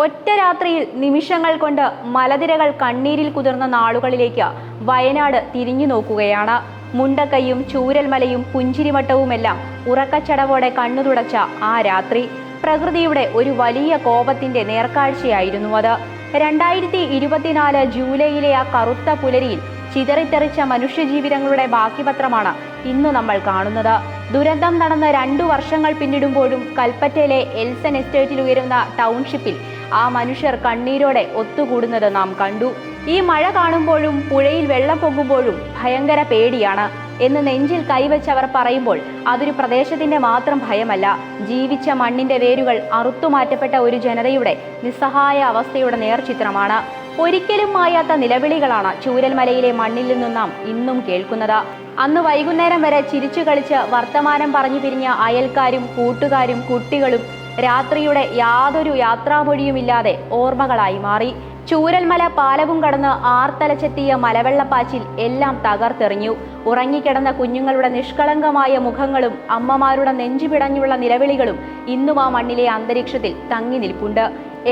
ഒറ്റ രാത്രിയിൽ നിമിഷങ്ങൾ കൊണ്ട് മലനിരകൾ കണ്ണീരിൽ കുതിർന്ന നാളുകളിലേക്ക് വയനാട് തിരിഞ്ഞു നോക്കുകയാണ്. മുണ്ടക്കൈയും ചൂരൽമലയും പുഞ്ചിരിമട്ടവുമെല്ലാം ഉറക്കച്ചടവോടെ കണ്ണു തുടച്ച ആ രാത്രി പ്രകൃതിയുടെ ഒരു വലിയ കോപത്തിന്റെ നേർക്കാഴ്ചയായിരുന്നു അത്. 2024 ജൂലൈയിലെ ആ കറുത്ത പുലരിയിൽ ചിതറിത്തെറിച്ച മനുഷ്യജീവിതങ്ങളുടെ ബാക്കിപത്രമാണ് ഇന്ന് നമ്മൾ കാണുന്നത്. ദുരന്തം നടന്ന് 2 വർഷങ്ങൾ പിന്നിടുമ്പോഴും കൽപ്പറ്റയിലെ എൽസൺ എസ്റ്റേറ്റിൽ ഉയരുന്ന ടൗൺഷിപ്പിൽ ആ മനുഷ്യർ കണ്ണീരോടെ ഒത്തുകൂടുന്നത് നാം കണ്ടു. ഈ മഴ കാണുമ്പോഴും പുഴയിൽ വെള്ളം പൊങ്ങുമ്പോഴും ഭയങ്കര പേടിയാണ് എന്ന് നെഞ്ചിൽ കൈവച്ചവർ പറയുമ്പോൾ അതൊരു പ്രദേശത്തിന്റെ മാത്രം ഭയമല്ല, ജീവിച്ച മണ്ണിന്റെ വേരുകൾ അറുത്തുമാറ്റപ്പെട്ട ഒരു ജനതയുടെ നിസ്സഹായ അവസ്ഥയുടെ നേർചിത്രമാണ്. ഒരിക്കലും മായാത്ത നിലവിളികളാണ് ചൂരൽമലയിലെ മണ്ണിൽ നിന്നും നാം ഇന്നും കേൾക്കുന്നത്. അന്ന് വൈകുന്നേരം വരെ ചിരിച്ചു കളിച്ച് വർത്തമാനം പറഞ്ഞു പിരിഞ്ഞ അയൽക്കാരും കൂട്ടുകാരും കുട്ടികളും രാത്രിയുടെ യാതൊരു യാത്രാമൊഴിയുമില്ലാതെ ഓർമ്മകളായി മാറി. ചൂരൽമല പാലവും കടന്ന് ആർത്തലച്ചെത്തിയ മലവെള്ളപ്പാച്ചിൽ എല്ലാം തകർത്തെറിഞ്ഞു. ഉറങ്ങിക്കിടന്ന കുഞ്ഞുങ്ങളുടെ നിഷ്കളങ്കമായ മുഖങ്ങളും അമ്മമാരുടെ നെഞ്ചുപിടഞ്ഞുള്ള നിലവിളികളും ഇന്നും ആ മണ്ണിലെ അന്തരീക്ഷത്തിൽ തങ്ങി നിൽപ്പുണ്ട്.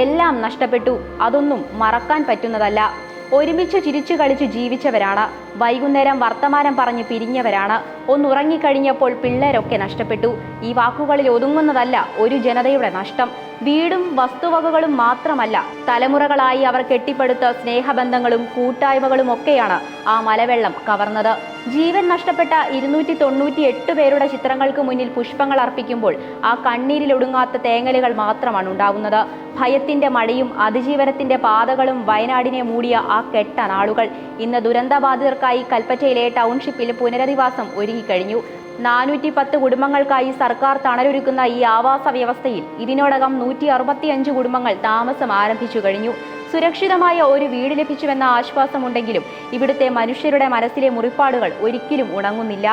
എല്ലാം നഷ്ടപ്പെട്ടു, അതൊന്നും മറക്കാൻ പറ്റുന്നതല്ല. ഒരുമിച്ച് ചിരിച്ചു കളിച്ച് ജീവിച്ചവരാണ്, വൈകുന്നേരം വർത്തമാനം പറഞ്ഞ് പിരിഞ്ഞവരാണ്. ഒന്നുറങ്ങിക്കഴിഞ്ഞപ്പോൾ പിള്ളേരൊക്കെ നഷ്ടപ്പെട്ടു. ഈ വാക്കുകളിൽ ഒതുങ്ങുന്നതല്ല ഒരു ജനതയുടെ നഷ്ടം. വീടും വസ്തുവകകളും മാത്രമല്ല, തലമുറകളായി അവർ കെട്ടിപ്പടുത്ത സ്നേഹബന്ധങ്ങളും കൂട്ടായ്മകളും ഒക്കെയാണ് ആ മലവെള്ളം കവർന്നത്. ജീവൻ നഷ്ടപ്പെട്ട 298 പേരുടെ ചിത്രങ്ങൾക്ക് മുന്നിൽ പുഷ്പങ്ങൾ അർപ്പിക്കുമ്പോൾ ആ കണ്ണീരിലൊടുങ്ങാത്ത തേങ്ങലുകൾ മാത്രമാണ് ഉണ്ടാവുന്നത്. ഭയത്തിന്റെ മഴയും അതിജീവനത്തിന്റെ പാതകളും വയനാടിനെ മൂടിയ ആ കെട്ട നാളുകൾ. ഇന്ന് ദുരന്തബാധിതർക്കായി കൽപ്പറ്റയിലെ ടൗൺഷിപ്പിൽ പുനരധിവാസം ഒരുങ്ങിക്കഴിഞ്ഞു. 410 കുടുംബങ്ങൾക്കായി സർക്കാർ തണലൊരുക്കുന്ന ഈ ആവാസ വ്യവസ്ഥയിൽ ഇതിനോടകം 165 കുടുംബങ്ങൾ താമസം ആരംഭിച്ചു കഴിഞ്ഞു. സുരക്ഷിതമായ ഒരു വീട് ലഭിച്ചുവെന്ന ആശ്വാസമുണ്ടെങ്കിലും ഇവിടുത്തെ മനുഷ്യരുടെ മനസ്സിലെ മുറിപ്പാടുകൾ ഒരിക്കലും ഉണങ്ങുന്നില്ല.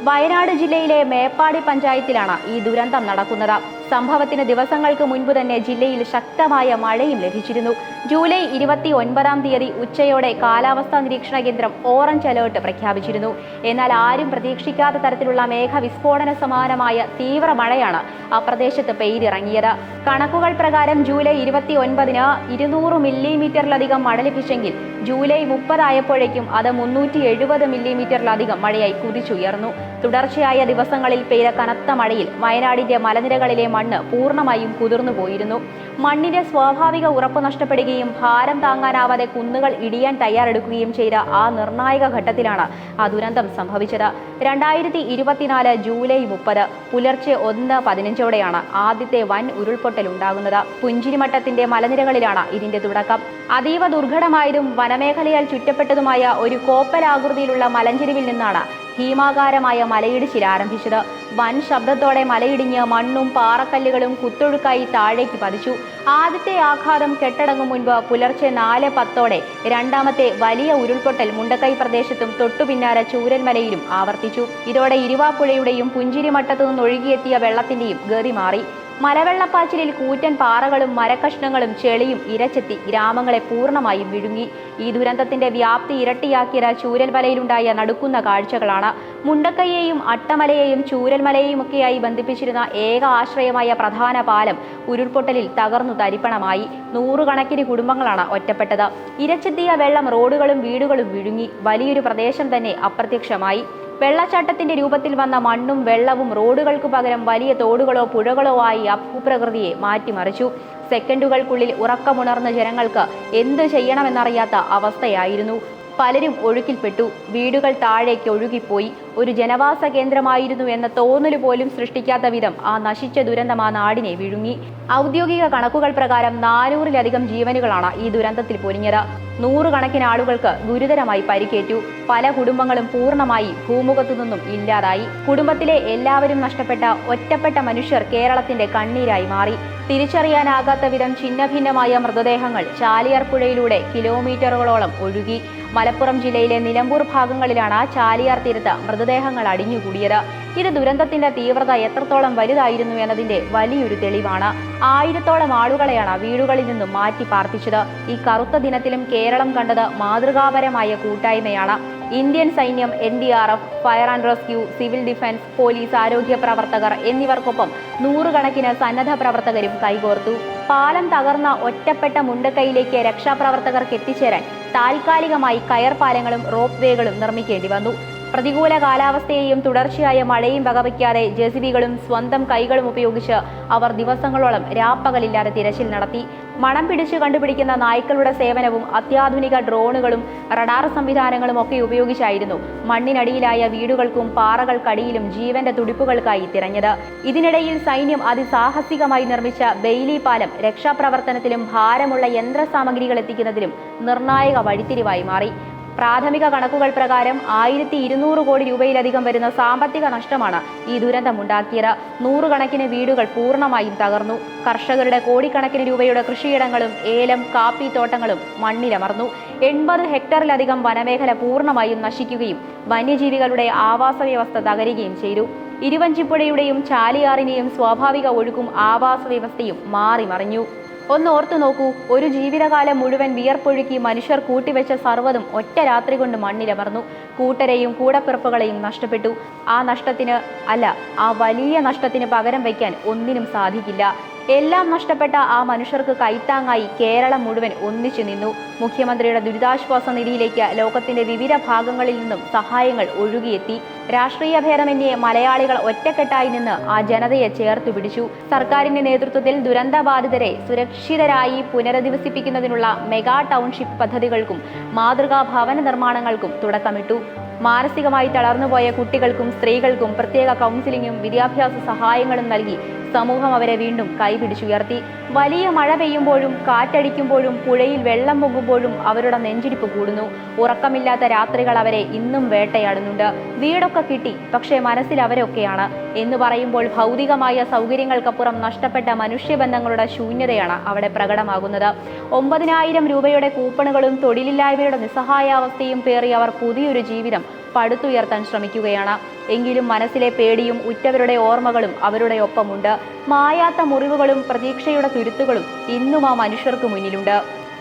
വയനാട് ജില്ലയിലെ മേപ്പാടി പഞ്ചായത്തിലാണ് ഈ ദുരന്തം നടക്കുന്നത്. സംഭവത്തിന് ദിവസങ്ങൾക്ക് മുൻപ് തന്നെ ജില്ലയിൽ ശക്തമായ മഴയും ലഭിച്ചിരുന്നു. ജൂലൈ 29-ാം തീയതി ഉച്ചയോടെ കാലാവസ്ഥാ നിരീക്ഷണ കേന്ദ്രം ഓറഞ്ച് അലേർട്ട് പ്രഖ്യാപിച്ചിരുന്നു. എന്നാൽ ആരും പ്രതീക്ഷിക്കാത്ത തരത്തിലുള്ള മേഘവിസ്ഫോടന സമാനമായ തീവ്ര മഴയാണ് ആ പ്രദേശത്ത് പെയ്തിറങ്ങിയത്. കണക്കുകൾ പ്രകാരം ജൂലൈ 29-ന് 200 മില്ലിമീറ്ററിലധികം മഴ ലഭിച്ചെങ്കിൽ ജൂലൈ 30 ആയപ്പോഴേക്കും അത് 370 മില്ലിമീറ്ററിലധികം മഴയായി കുതിച്ചുയർന്നു. തുടർച്ചയായ ദിവസങ്ങളിൽ പെയ്ത കനത്ത മഴയിൽ വയനാടിന്റെ മലനിരകളിലെ മണ്ണ് പൂർണ്ണമായും കുതിർന്നു പോയിരുന്നു. മണ്ണിന്റെ സ്വാഭാവിക ഉറപ്പ് നഷ്ടപ്പെടുകയും ഭാരം താങ്ങാനാവാതെ കുന്നുകൾ ഇടിയാൻ തയ്യാറെടുക്കുകയും ചെയ്ത ആ നിർണായക ഘട്ടത്തിലാണ് ആ ദുരന്തം സംഭവിച്ചത്. 2024 ജൂലൈ 30 പുലർച്ചെ 1:15 ആദ്യത്തെ വൻ ഉരുൾപൊട്ടൽ ഉണ്ടാകുന്നത്. പുഞ്ചിരിമട്ടത്തിന്റെ മലനിരകളിലാണ് ഇതിന്റെ തുടക്കം. അതീവ ദുർഘടമായതും വനമേഖലയാൽ ചുറ്റപ്പെട്ടതുമായ ഒരു കോപ്പലാകൃതിയിലുള്ള മലഞ്ചെരിവിൽ നിന്നാണ് ഭീമാകാരമായ മലയിടിച്ചിൽ ആരംഭിച്ചത്. വൻ ശബ്ദത്തോടെ മലയിടിഞ്ഞ് മണ്ണും പാറക്കല്ലുകളും കുത്തൊഴുക്കായി താഴേക്ക് പതിച്ചു. ആദ്യത്തെ ആഘാതം കെട്ടടങ്ങും മുൻപ് പുലർച്ചെ 4:10 രണ്ടാമത്തെ വലിയ ഉരുൾപൊട്ടൽ മുണ്ടക്കൈ പ്രദേശത്തും തൊട്ടുപിന്നാലെ ചൂരൽമലയിലും ആവർത്തിച്ചു. ഇതോടെ ഇരുവാപ്പുഴയുടെയും പുഞ്ചിരിമട്ടത്തു നിന്ന് ഒഴുകിയെത്തിയ വെള്ളത്തിന്റെയും ഗതി മാറി. മലവെള്ളപ്പാച്ചിലിൽ കൂറ്റൻ പാറകളും മരക്കഷ്ണങ്ങളും ചെളിയും ഇരച്ചെത്തി ഗ്രാമങ്ങളെ പൂർണ്ണമായും വിഴുങ്ങി. ഈ ദുരന്തത്തിന്റെ വ്യാപ്തി ഇരട്ടിയാക്കിയ ചൂരൽമലയിലുണ്ടായ നടുക്കുന്ന കാഴ്ചകളാണ്. മുണ്ടക്കൈയെയും അട്ടമലയെയും ചൂരൽമലയെയും ഒക്കെയായി ബന്ധിപ്പിച്ചിരുന്ന ഏക ആശ്രയമായ പ്രധാന പാലം ഉരുൾപൊട്ടലിൽ തകർന്നു തരിപ്പണമായി. 100 കണക്കിന് കുടുംബങ്ങളാണ് ഒറ്റപ്പെട്ടത്. ഇരച്ചെത്തിയ വെള്ളം റോഡുകളും വീടുകളും വിഴുങ്ങി. വലിയൊരു പ്രദേശം തന്നെ അപ്രത്യക്ഷമായി. വെള്ളച്ചാട്ടത്തിന്റെ രൂപത്തിൽ വന്ന മണ്ണും വെള്ളവും റോഡുകൾക്ക് പകരം വലിയ തോടുകളോ പുഴകളോ ആയി ഭൂപ്രകൃതിയെ മാറ്റിമറിച്ചു. സെക്കൻഡുകൾക്കുള്ളിൽ ഉറക്കമുണർന്ന ജനങ്ങൾക്ക് എന്ത് ചെയ്യണമെന്നറിയാത്ത അവസ്ഥയായിരുന്നു. പലരും ഒഴുക്കിൽപ്പെട്ടു. വീടുകൾ താഴേക്ക് ഒഴുകിപ്പോയി. ഒരു ജനവാസ കേന്ദ്രമായിരുന്നു എന്ന തോന്നല് പോലും സൃഷ്ടിക്കാത്ത വിധം ആ നശിച്ച ദുരന്തം ആ നാടിനെ വിഴുങ്ങി. ഔദ്യോഗിക കണക്കുകൾ പ്രകാരം 400-ലധികം ജീവനുകളാണ് ഈ ദുരന്തത്തിൽ പൊലിഞ്ഞത്. 100 കണക്കിന് ആളുകൾക്ക് ഗുരുതരമായി പരിക്കേറ്റു. പല കുടുംബങ്ങളും പൂർണ്ണമായി ഭൂമുഖത്തു നിന്നും ഇല്ലാതായി. കുടുംബത്തിലെ എല്ലാവരും നഷ്ടപ്പെട്ട ഒറ്റപ്പെട്ട മനുഷ്യർ കേരളത്തിന്റെ കണ്ണീരായി മാറി. തിരിച്ചറിയാനാകാത്ത വിധം ഛിന്നഭിന്നമായ മൃതദേഹങ്ങൾ ചാലിയാർ പുഴയിലൂടെ കിലോമീറ്ററുകളോളം ഒഴുകി. മലപ്പുറം ജില്ലയിലെ നിലമ്പൂർ ഭാഗങ്ങളിലാണ് ചാലിയാർ തീരത്ത് മൃതദേഹങ്ങൾ അടിഞ്ഞുകൂടിയത്. ഇത് ദുരന്തത്തിന്റെ തീവ്രത എത്രത്തോളം വലുതായിരുന്നു എന്നതിന്റെ വലിയൊരു തെളിവാണ്. 1000-ഓളം ആളുകളെയാണ് വീടുകളിൽ നിന്നും മാറ്റി പാർപ്പിച്ചത്. ഈ കറുത്ത ദിനത്തിലും കേരളം കണ്ടത് മാതൃകാപരമായ കൂട്ടായ്മയാണ്. ഇന്ത്യൻ സൈന്യം, NDRF, fire and rescue, civil defence, police, ആരോഗ്യ പ്രവർത്തകർ എന്നിവർക്കൊപ്പം 100 കണക്കിന് സന്നദ്ധ പ്രവർത്തകരും കൈകോർത്തു. പാലം തകർന്ന ഒറ്റപ്പെട്ട മുണ്ടക്കൈയിലേക്ക് രക്ഷാപ്രവർത്തകർക്ക് എത്തിച്ചേരാൻ താൽക്കാലികമായി കയർ പാലങ്ങളും റോപ്പ് വേകളും നിർമ്മിക്കേണ്ടി വന്നു. പ്രതികൂല കാലാവസ്ഥയെയും തുടർച്ചയായ മഴയും വകവയ്ക്കാതെ ജെസിബികളും സ്വന്തം കൈകളും ഉപയോഗിച്ച് അവർ ദിവസങ്ങളോളം രാപ്പകലില്ലാതെ തിരച്ചിൽ നടത്തി. മണം പിടിച്ചു കണ്ടുപിടിക്കുന്ന നായ്ക്കളുടെ സേവനവും അത്യാധുനിക ഡ്രോണുകളും റഡാർ സംവിധാനങ്ങളും ഒക്കെ ഉപയോഗിച്ചായിരുന്നു മണ്ണിനടിയിലായ വീടുകൾക്കും പാറകൾക്കടിയിലും ജീവന്റെ തുടിപ്പുകൾക്കായി തിരഞ്ഞത്. ഇതിനിടയിൽ സൈന്യം അതിസാഹസികമായി നിർമ്മിച്ച ബെയ്ലി പാലം രക്ഷാപ്രവർത്തനത്തിലും ഭാരമുള്ള യന്ത്രസാമഗ്രികൾ എത്തിക്കുന്നതിലും നിർണായക വഴിത്തിരിവായി മാറി. പ്രാഥമിക കണക്കുകൾ പ്രകാരം 1200 കോടി രൂപയിലധികം വരുന്ന സാമ്പത്തിക നഷ്ടമാണ് ഈ ദുരന്തമുണ്ടാക്കിയത്. നൂറുകണക്കിന് വീടുകൾ പൂർണ്ണമായും തകർന്നു. കർഷകരുടെ കോടിക്കണക്കിന് രൂപയുടെ കൃഷിയിടങ്ങളും ഏലം കാപ്പി തോട്ടങ്ങളും മണ്ണിലമർന്നു. 80 ഹെക്ടറിലധികം വനമേഖല പൂർണ്ണമായും നശിക്കുകയും വന്യജീവികളുടെ ആവാസ വ്യവസ്ഥ തകരുകയും ചെയ്തു. ഇരുവഞ്ചിപ്പുഴയുടെയും ചാലിയാറിന്റെയും സ്വാഭാവിക ഒഴുക്കും ആവാസ വ്യവസ്ഥയും മാറി മറിഞ്ഞു. ഒന്ന് ഓർത്തു നോക്കൂ, ഒരു ജീവിതകാലം മുഴുവൻ വിയർപ്പൊഴുക്കി മനുഷ്യർ കൂട്ടിവെച്ച സർവ്വതും ഒറ്റ രാത്രി കൊണ്ട് മണ്ണിലമർന്നു. കൂട്ടരെയും കൂടപ്പിറപ്പുകളെയും നഷ്ടപ്പെട്ടു. ആ വലിയ നഷ്ടത്തിന് പകരം വയ്ക്കാൻ ഒന്നിനും സാധിക്കില്ല. എല്ലാം നഷ്ടപ്പെട്ട ആ മനുഷ്യർക്ക് കൈത്താങ്ങായി കേരളം മുഴുവൻ ഒന്നിച്ചു നിന്നു. മുഖ്യമന്ത്രിയുടെ ദുരിതാശ്വാസ നിധിയിലേക്ക് ലോകത്തിന്റെ വിവിധ ഭാഗങ്ങളിൽ നിന്നും സഹായങ്ങൾ ഒഴുകിയെത്തി. രാഷ്ട്രീയ ഭേദമന്യേ മലയാളികൾ ഒറ്റക്കെട്ടായി നിന്ന് ആ ജനതയെ ചേർത്തു പിടിച്ചു. സർക്കാരിന്റെ നേതൃത്വത്തിൽ ദുരന്തബാധിതരെ സുരക്ഷിതരായി പുനരധിവസിപ്പിക്കുന്നതിനുള്ള മെഗാ ടൗൺഷിപ്പ് പദ്ധതികൾക്കും മാതൃകാ ഭവന നിർമ്മാണങ്ങൾക്കും തുടക്കമിട്ടു. മാനസികമായി തളർന്നുപോയ കുട്ടികൾക്കും സ്ത്രീകൾക്കും പ്രത്യേക കൗൺസിലിംഗും വിദ്യാഭ്യാസ സഹായങ്ങളും നൽകി സമൂഹം അവരെ വീണ്ടും കൈപിടിച്ചുയർത്തി. വലിയ മഴ പെയ്യുമ്പോഴും കാറ്റടിക്കുമ്പോഴും പുഴയിൽ വെള്ളം പൊങ്ങുമ്പോഴും അവരുടെ നെഞ്ചിടിപ്പ് കൂടുന്നു. ഉറക്കമില്ലാത്ത രാത്രികൾ അവരെ ഇന്നും വേട്ടയാടുന്നുണ്ട്. വീടൊക്കെ കിട്ടി, പക്ഷേ മനസ്സിൽ അവരൊക്കെയാണ് എന്ന് പറയുമ്പോൾ ഭൗതികമായ സൗകര്യങ്ങൾക്കപ്പുറം നഷ്ടപ്പെട്ട മനുഷ്യബന്ധങ്ങളുടെ ശൂന്യതയാണ് അവിടെ പ്രകടമാകുന്നത്. 9000 രൂപയുടെ കൂപ്പണുകളും തൊഴിലില്ലായ്മയുടെ നിസ്സഹായാവസ്ഥയും പേറി അവർ പുതിയൊരു ജീവിതം പടുത്തുയർത്താൻ ശ്രമിക്കുകയാണ്. എങ്കിലും മനസ്സിലെ പേടിയും ഉറ്റവരുടെ ഓർമ്മകളും അവരുടെ ഒപ്പമുണ്ട്. മായാത്ത മുറിവുകളും പ്രതീക്ഷയുടെ തുരുത്തുകളും ഇന്നും ആ മനുഷ്യർക്ക് മുന്നിലുണ്ട്.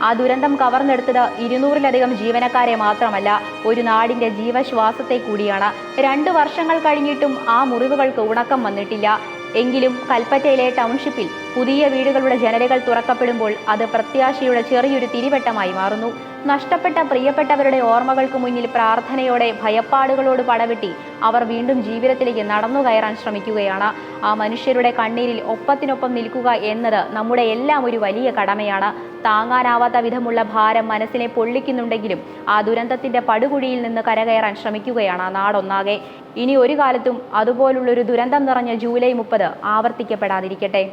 ആ ദുരന്തം കവർന്നെടുത്തത് 200-ലധികം ജീവനക്കാരെ മാത്രമല്ല, ഒരു നാടിന്റെ ജീവശ്വാസത്തെ കൂടിയാണ്. 2 വർഷങ്ങൾ കഴിഞ്ഞിട്ടും ആ മുറിവുകൾക്ക് ഉണക്കം വന്നിട്ടില്ല. എങ്കിലും കൽപ്പറ്റയിലെ ടൗൺഷിപ്പിൽ പുതിയ വീടുകളുടെ ജനലുകൾ തുറക്കപ്പെടുമ്പോൾ അത് പ്രത്യാശയുടെ ചെറിയൊരു തിരിവട്ടമായി മാറുന്നു. നഷ്ടപ്പെട്ട പ്രിയപ്പെട്ടവരുടെ ഓർമ്മകൾക്ക് മുന്നിൽ പ്രാർത്ഥനയോടെ ഭയപ്പാടുകളോട് പടവെട്ടി അവർ വീണ്ടും ജീവിതത്തിലേക്ക് നടന്നു കയറാൻ ശ്രമിക്കുകയാണ്. ആ മനുഷ്യരുടെ കണ്ണീരിൽ ഒപ്പത്തിനൊപ്പം നിൽക്കുക എന്നത് നമ്മുടെ എല്ലാം ഒരു വലിയ കടമയാണ്. താങ്ങാനാവാത്ത വിധമുള്ള ഭാരം മനസ്സിനെ പൊള്ളിക്കുന്നുണ്ടെങ്കിലും ആ ദുരന്തത്തിന്റെ പടുകുഴിയിൽ നിന്ന് കരകയറാൻ ശ്രമിക്കുകയാണ് നാടൊന്നാകെ. ഇനി ഒരു കാലത്തും അതുപോലുള്ളൊരു ദുരന്തം നിറഞ്ഞ ജൂലൈ 30 ആവർത്തിക്കപ്പെടാതിരിക്കട്ടെ.